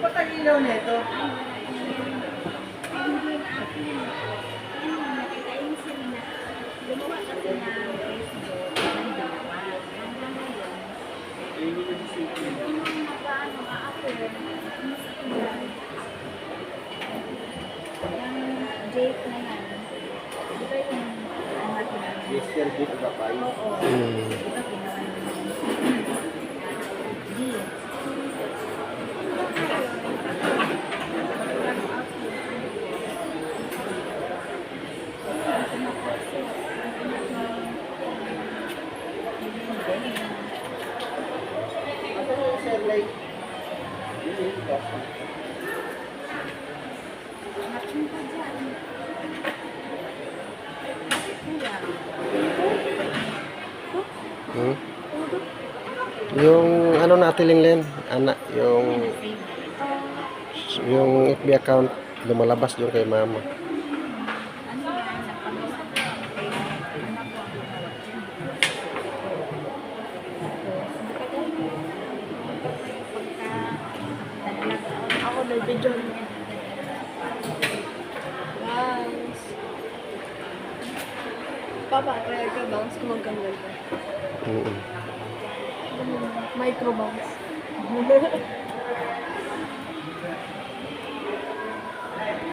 ba tag-ilaw nito? Jake na yan. Di ba yung anak na? Mr. Big Bakay. Oo. Mm. Di ba ginawa niya? G. Sir, like, yun, Matching pa dyan. Kuya. Hmm? Yung ano natin Len, anak, yung FB account lumalabas yung kay mama. Ano yan? Nagpamisa ko ang kay anak ko. Ako nag-video niya. Bangs. Papa, kaya ka bangs kung magkanggal ka. Mm. Micro bangs.